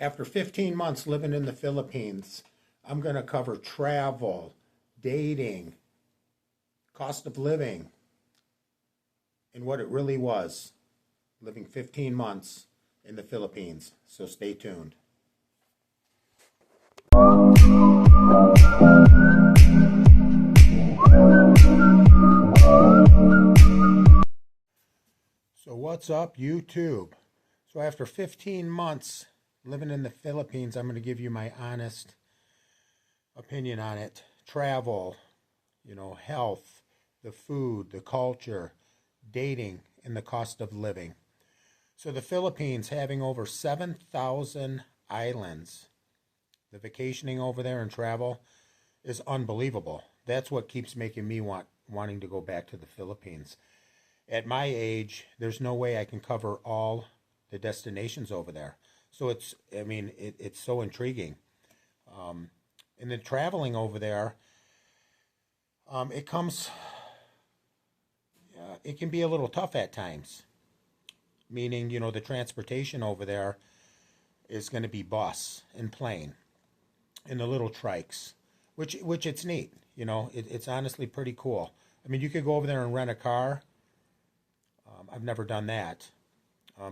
After 15 months living in the Philippines, I'm going to cover travel, dating, cost of living, and what it really was living 15 months in the Philippines. So stay tuned. So what's up, YouTube? So after 15 months living in the Philippines, I'm going to give you my honest opinion on it. Travel, health, the food, the culture, dating, and the cost of living. So the Philippines, having over 7,000 islands, the vacationing over there and travel is unbelievable. That's what keeps making me wanting to go back to the Philippines. At my age, there's no way I can cover all the destinations over there. So it's so intriguing. And then traveling over there, it can be a little tough at times. Meaning, the transportation over there is going to be bus and plane and the little trikes, which it's neat. It's honestly pretty cool. I mean, you could go over there and rent a car. I've never done that.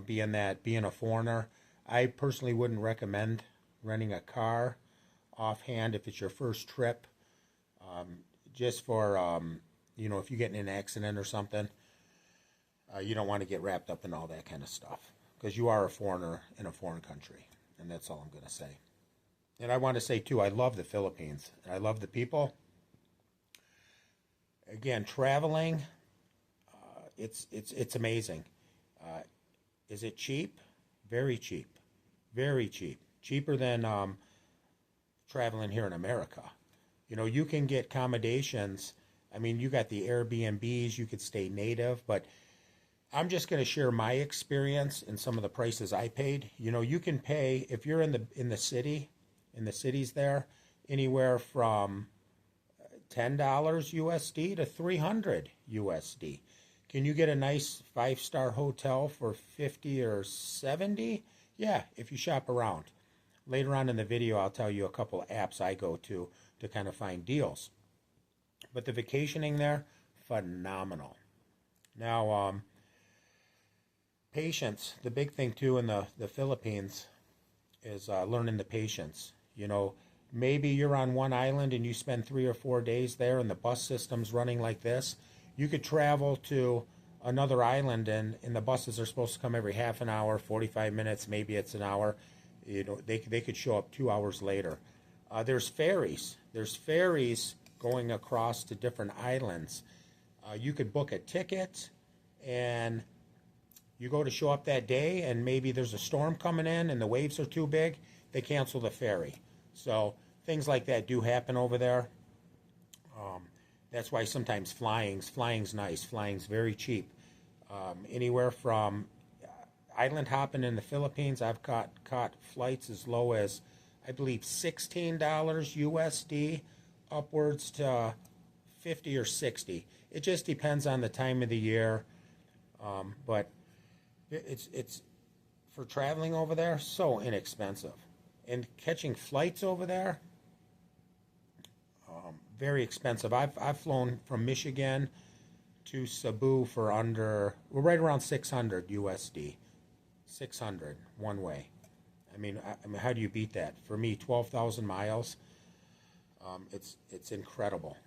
Being a foreigner, I personally wouldn't recommend renting a car offhand if it's your first trip. Just for, if you get in an accident or something, you don't want to get wrapped up in all that kind of stuff because you are a foreigner in a foreign country, and that's all I'm going to say. And I want to say, too, I love the Philippines. I love the people. Again, traveling, it's amazing. Is it cheap? Very cheap. Very cheap. Cheaper than traveling here in America. You can get accommodations. I mean, you got the Airbnbs. You could stay native. But I'm just going to share my experience and some of the prices I paid. You can pay, if you're in the cities there, anywhere from $10 USD to $300 USD. Can you get a nice 5-star hotel for 50 or 70? Yeah, if you shop around. Later on in the video, I'll tell you a couple of apps I go to kind of find deals. But the vacationing there, phenomenal. Now, patience. The big thing, too, in the Philippines is learning the patience. Maybe you're on one island and you spend 3 or 4 days there and the bus system's running like this. You could travel to another island and the buses are supposed to come every half an hour, 45 minutes, maybe it's an hour. They could show up 2 hours later. There's ferries. There's ferries going across to different islands. You could book a ticket and you go to show up that day and maybe there's a storm coming in and the waves are too big. They cancel the ferry. So things like that do happen over there. That's why sometimes flying's nice. Flying's very cheap. Anywhere from island hopping in the Philippines, I've caught flights as low as, I believe, $16 USD, upwards to 50 or 60. It just depends on the time of the year. But it's for traveling over there, so inexpensive. And catching flights over there, very expensive. I've flown from Michigan to Cebu for right around 600 USD. 600 one way. I mean, how do you beat that? For me, 12,000 miles. It's incredible.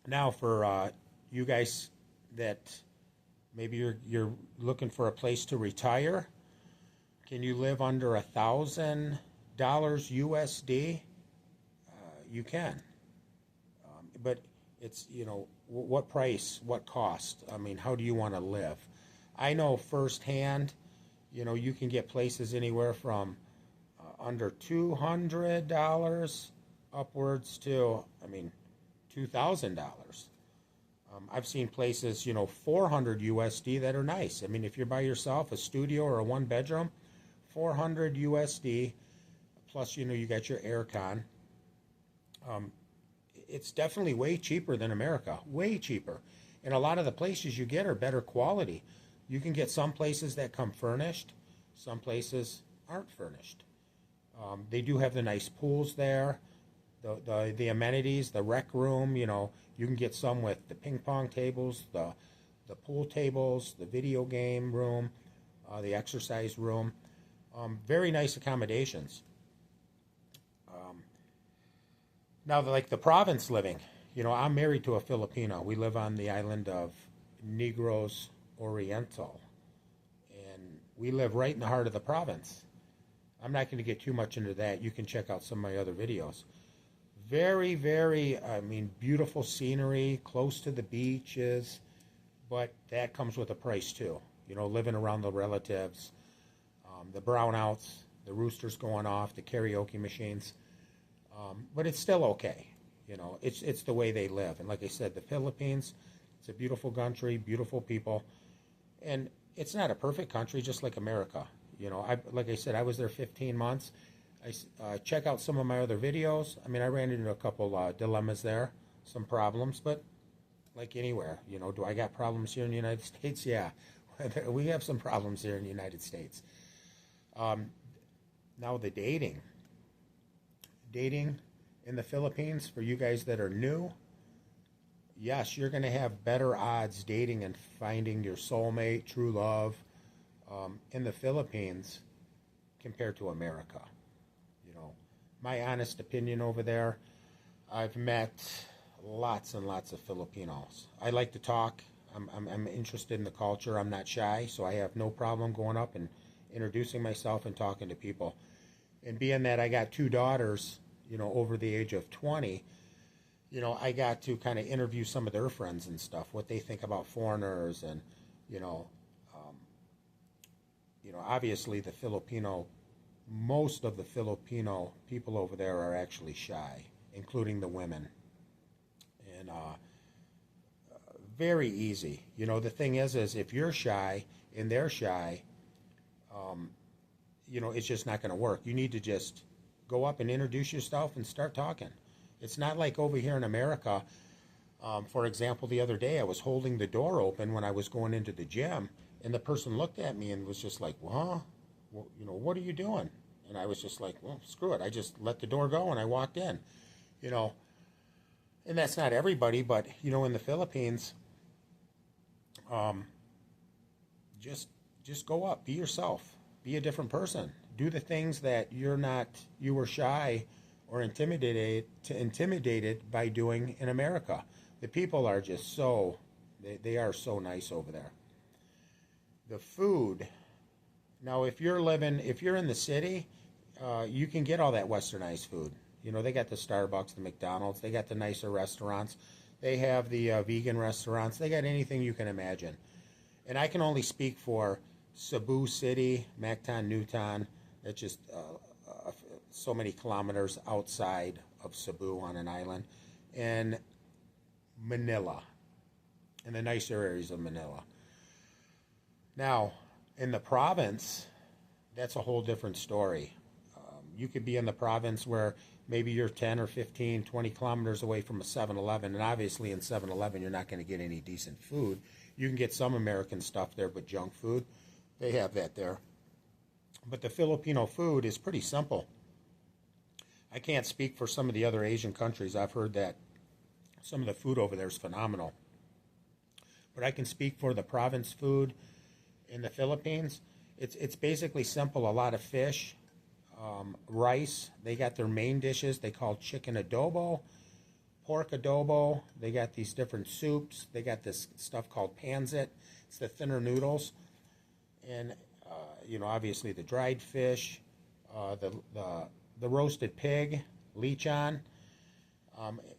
Now, for you guys that maybe you're looking for a place to retire, can you live under $1,000 USD? You can. But it's, what price, what cost? I mean, how do you want to live? I know firsthand, you can get places anywhere from under $200 upwards to, $2,000. I've seen places, 400 USD that are nice. I mean, if you're by yourself, a studio or a one-bedroom, 400 USD, plus, you got your aircon. It's definitely way cheaper than America, way cheaper. And a lot of the places you get are better quality. You can get some places that come furnished, some places aren't furnished. They do have the nice pools there, the amenities, the rec room. You know, you can get some with the ping pong tables, the pool tables, the video game room, the exercise room. Very nice accommodations. Now, like the province living, you know, I'm married to a Filipino. We live on the island of Negros Oriental, and we live right in the heart of the province. I'm not going to get too much into that. You can check out some of my other videos. Very, very, I mean, beautiful scenery, close to the beaches, but that comes with a price too. You know, living around the relatives, the brownouts, the roosters going off, the karaoke machines. But it's still okay. You know, it's the way they live. And like I said, the Philippines, it's a beautiful country, beautiful people. And it's not a perfect country, just like America. You know, like I said, I was there 15 months. I check out some of my other videos. I mean, I ran into a couple dilemmas there, some problems, but like anywhere, you know, do I got problems here in the United States? Yeah, we have some problems here in the United States. Now the dating in the Philippines, for you guys that are new, yes, you're going to have better odds dating and finding your soulmate, true love, in the Philippines compared to America. You know, my honest opinion over there, I've met lots and lots of Filipinos. I like to talk. I'm interested in the culture. I'm not shy, so I have no problem going up and introducing myself and talking to people. And being that I got two daughters, you know, over the age of 20, you know, I got to kind of interview some of their friends and stuff, what they think about foreigners, and obviously most of the Filipino people over there are actually shy, including the women, and very easy. You know, the thing is if you're shy and they're shy, you know, it's just not going to work. You need to just go up and introduce yourself and start talking. It's not like over here in America. For example, the other day I was holding the door open when I was going into the gym, and the person looked at me and was just like, well, you know, what are you doing? And I was just like, well, screw it. I just let the door go and I walked in, you know. And that's not everybody, but, you know, in the Philippines, just go up, be yourself, be a different person. Do the things that you were shy or intimidated by doing in America. The people are just they are so nice over there. The food, now if you're in the city, you can get all that westernized food. You know, they got the Starbucks, the McDonald's, they got the nicer restaurants, they have the vegan restaurants, they got anything you can imagine. And I can only speak for Cebu City, Mactan, Newton. That's just so many kilometers outside of Cebu on an island, and Manila, and the nicer areas of Manila. Now, in the province, that's a whole different story. You could be in the province where maybe you're 10 or 15, 20 kilometers away from a 7-Eleven, and obviously in 7-Eleven you're not going to get any decent food. You can get some American stuff there, but junk food, they have that there. But the Filipino food is pretty simple. I can't speak for some of the other Asian countries. I've heard that some of the food over there is phenomenal. But I can speak for the province food in the Philippines. It's basically simple. A lot of fish, rice. They got their main dishes. They call chicken adobo, pork adobo. They got these different soups. They got this stuff called pancit. It's the thinner noodles. And you know, obviously the dried fish, the roasted pig, lechon,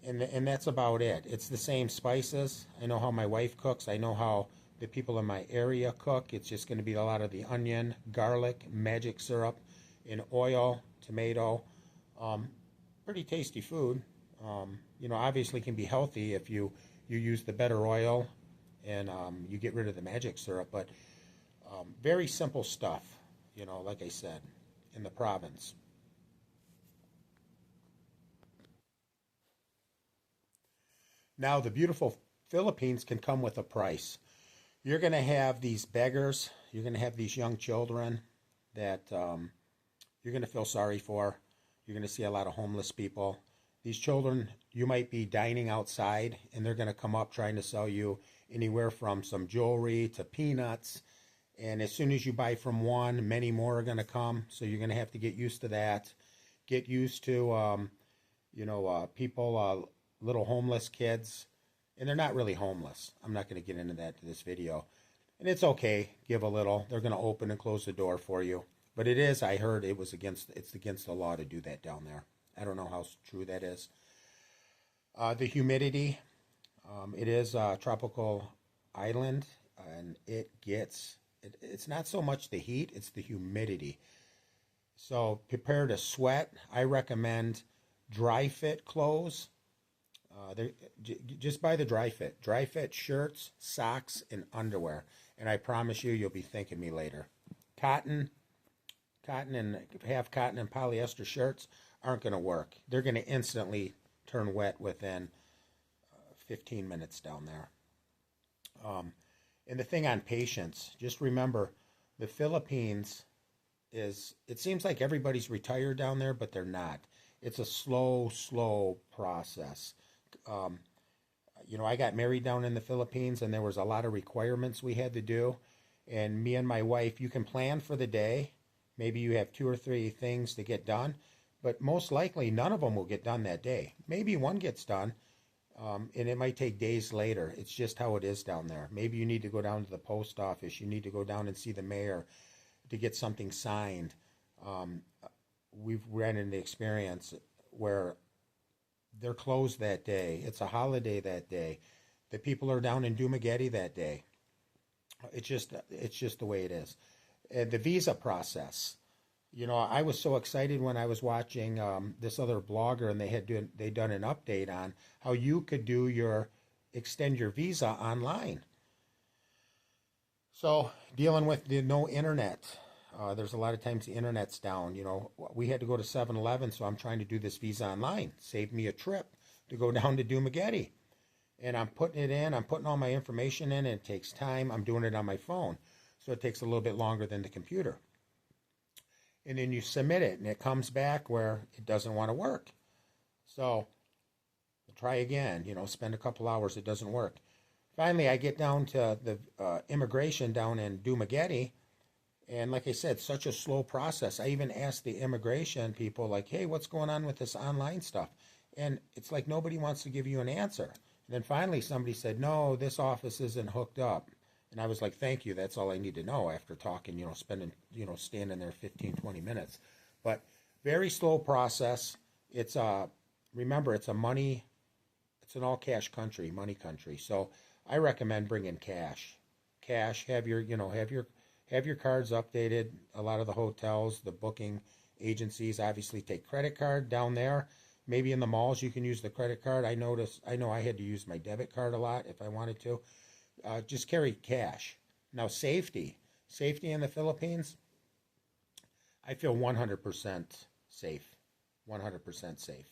and that's about it. It's the same spices. I know how my wife cooks. I know how the people in my area cook. It's just going to be a lot of the onion, garlic, magic syrup, and oil, tomato. Pretty tasty food. You know, obviously can be healthy if you use the better oil and you get rid of the magic syrup, but very simple stuff, you know, like I said, in the province. Now, the beautiful Philippines can come with a price. You're going to have these beggars. You're going to have these young children that you're you're going to feel sorry for. You're going to see a lot of homeless people. These children, you might be dining outside, and they're going to come up trying to sell you anywhere from some jewelry to peanuts. And as soon as you buy from one, many more are going to come. So you're going to have to get used to that. Get used to, people, little homeless kids. And they're not really homeless. I'm not going to get into that in this video. And it's okay. Give a little. They're going to open and close the door for you. But it is, I heard it's against the law to do that down there. I don't know how true that is. The humidity. It is a tropical island, and it's not so much the heat, it's the humidity. So prepare to sweat. I recommend dry fit clothes. Just buy the dry fit. Dry fit shirts, socks, and underwear. And I promise you, you'll be thanking me later. Cotton and half cotton and polyester shirts aren't going to work. They're going to instantly turn wet within 15 minutes down there. And the thing on patience, just remember, the Philippines it seems like everybody's retired down there, but they're not. It's a slow process. I got married down in the Philippines, and there was a lot of requirements we had to do. And me and my wife, you can plan for the day. Maybe you have 2 or 3 things to get done, but most likely none of them will get done that day. Maybe one gets done, and it might take days later. It's just how it is down there. Maybe you need to go down to the post office. You need to go down and see the mayor to get something signed. We've ran into the experience where they're closed that day. It's a holiday that day. The people are down in Dumaguete that day. It's just the way it is. The visa process. I was so excited when I was watching this other blogger, and they done an update on how you could extend your visa online. So dealing with the no internet, there's a lot of times the internet's down. We had to go to 7-Eleven, so I'm trying to do this visa online. Saved me a trip to go down to Dumaguete, and I'm putting it in. I'm putting all my information in, and it takes time. I'm doing it on my phone, so it takes a little bit longer than the computer. And then you submit it, and it comes back where it doesn't want to work. So try again, spend a couple hours, it doesn't work. Finally, I get down to the immigration down in Dumaguete, and like I said, such a slow process. I even asked the immigration people, like, hey, what's going on with this online stuff? And it's like nobody wants to give you an answer. And then finally somebody said, no, this office isn't hooked up. And I was like, thank you, that's all I need to know after talking, standing there 15, 20 minutes. But very slow process. Remember, it's an all cash country, money country. So I recommend bringing cash. Have your cards updated. A lot of the hotels, the booking agencies obviously take credit card down there. Maybe in the malls you can use the credit card. I know I had to use my debit card a lot if I wanted to. Just carry cash. Now, safety in the Philippines, I feel 100% safe. 100% safe.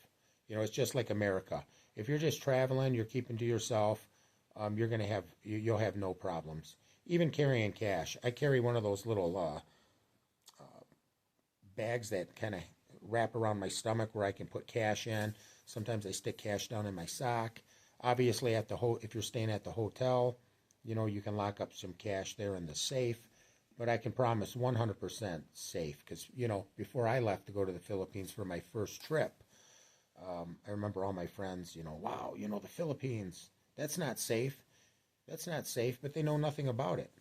It's just like America. If you're just traveling, you're keeping to yourself, you'll have no problems. Even carrying cash. I carry one of those little bags that kind of wrap around my stomach where I can put cash in. Sometimes I stick cash down in my sock. Obviously, if you're staying at the hotel, you can lock up some cash there in the safe. But I can promise 100% safe because, before I left to go to the Philippines for my first trip, I remember all my friends, wow, the Philippines, that's not safe. That's not safe, but they know nothing about it.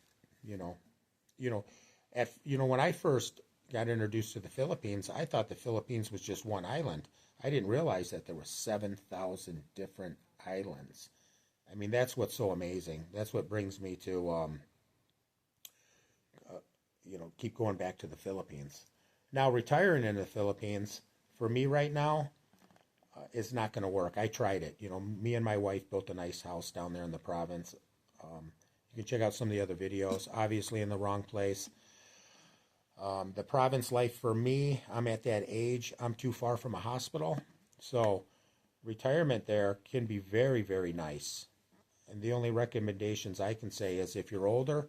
When I first got introduced to the Philippines, I thought the Philippines was just one island. I didn't realize that there were 7,000 different islands. I mean, that's what's so amazing. That's what brings me to, keep going back to the Philippines. Now, retiring in the Philippines, for me right now, is not going to work. I tried it. Me and my wife built a nice house down there in the province. You can check out some of the other videos. Obviously in the wrong place. The province life for me, I'm at that age. I'm too far from a hospital. So retirement there can be very, very nice. And the only recommendations I can say is if you're older,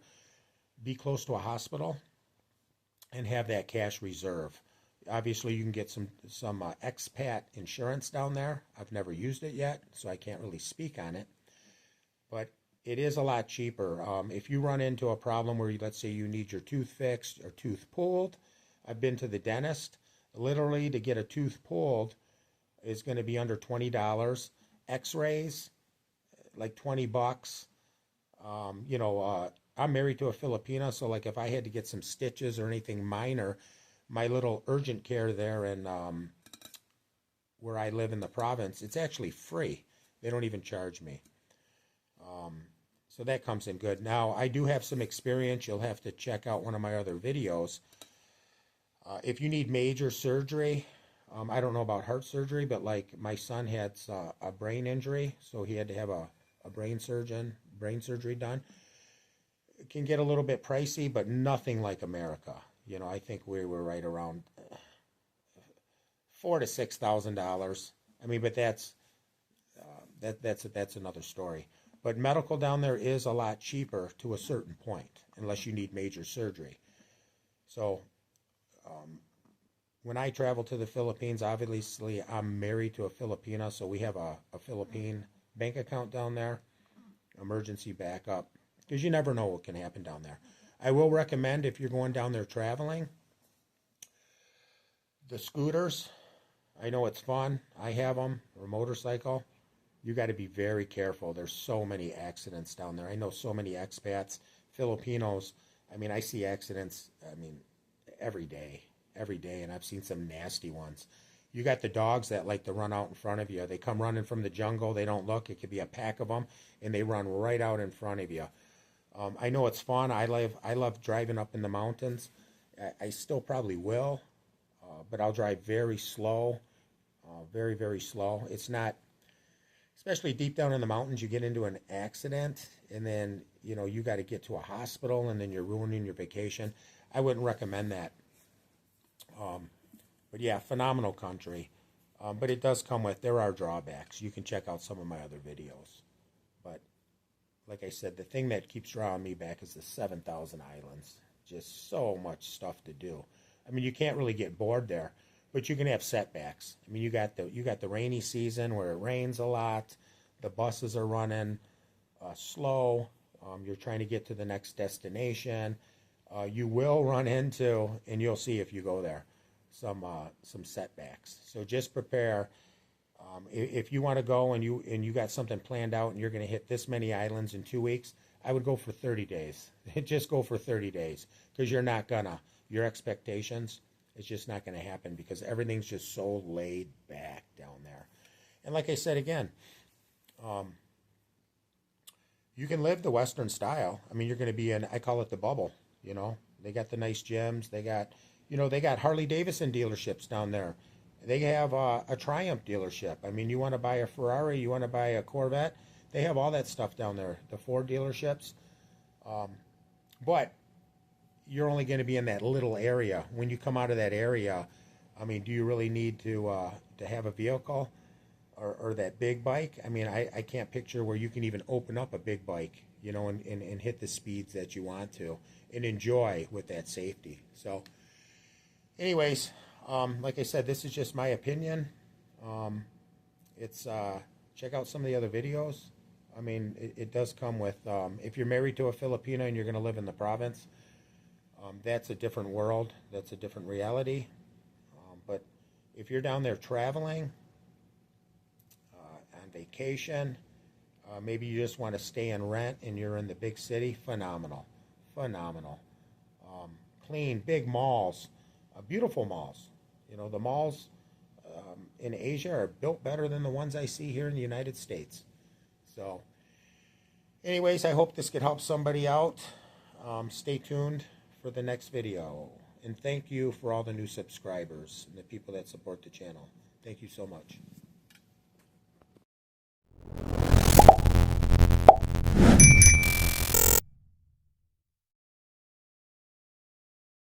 be close to a hospital and have that cash reserve. Obviously, you can get some expat insurance down there. I've never used it yet, so I can't really speak on it. But it is a lot cheaper. If you run into a problem where, let's say, you need your tooth fixed or tooth pulled, I've been to the dentist. Literally, to get a tooth pulled is going to be under $20. X-rays, like $20. I'm married to a Filipina, so like if I had to get some stitches or anything minor, my little urgent care there in where I live in the province, it's actually free. They don't even charge me. So that comes in good. Now, I do have some experience. You'll have to check out one of my other videos. If you need major surgery, I don't know about heart surgery, but like my son had a brain injury, so he had to have a brain surgery done. It can get a little bit pricey, but nothing like America. I think we were right around $4,000 to $6,000. I mean, but that's another story. But medical down there is a lot cheaper to a certain point, unless you need major surgery. So when I travel to the Philippines, obviously I'm married to a Filipina, so we have a Philippine bank account down there, emergency backup, because you never know what can happen down there. I will recommend, if you're going down there traveling, the scooters. I know it's fun. I have them, or motorcycle. You got to be very careful. There's so many accidents down there. I know so many expats, Filipinos. I mean, I see accidents, every day, and I've seen some nasty ones. You got the dogs that like to run out in front of you. They come running from the jungle. They don't look. It could be a pack of them, and they run right out in front of you. I know it's fun. I love driving up in the mountains. I still probably will, but I'll drive very slow, very, very slow. It's not, especially deep down in the mountains, you get into an accident, and then, you got to get to a hospital, and then you're ruining your vacation. I wouldn't recommend that. But yeah, phenomenal country. But it does come with, there are drawbacks. You can check out some of my other videos. But like I said, the thing that keeps drawing me back is the 7,000 islands. Just so much stuff to do. I mean, you can't really get bored there, but you can have setbacks. I mean, you got the rainy season where it rains a lot. The buses are running slow. You're trying to get to the next destination. You will run into, and you'll see if you go there, some setbacks. So just prepare. If you want to go and you got something planned out and you're going to hit this many islands in 2 weeks, I would go for 30 days. Just go for 30 days, because you're not gonna. Your expectations, it's just not going to happen, because everything's just so laid back down there. And like I said again, you can live the Western style. I mean, you're going to be in, I call it the bubble. They got the nice gyms. They got Harley Davidson dealerships down there. They have a Triumph dealership. I mean, you want to buy a Ferrari, you want to buy a Corvette, they have all that stuff down there. The Ford dealerships. But you're only going to be in that little area. When you come out of that area, I mean, do you really need to have a vehicle or that big bike? I mean, I can't picture where you can even open up a big bike, and hit the speeds that you want to and enjoy with that safety. So anyways, like I said, this is just my opinion. Check out some of the other videos. I mean, it does come with, if you're married to a Filipina and you're going to live in the province, that's a different world. That's a different reality. But if you're down there traveling, on vacation, maybe you just want to stay and rent and you're in the big city, phenomenal. Clean, big malls, beautiful malls. The malls in Asia are built better than the ones I see here in the United States. So anyways, I hope this could help somebody out. Stay tuned for the next video. And thank you for all the new subscribers and the people that support the channel. Thank you so much.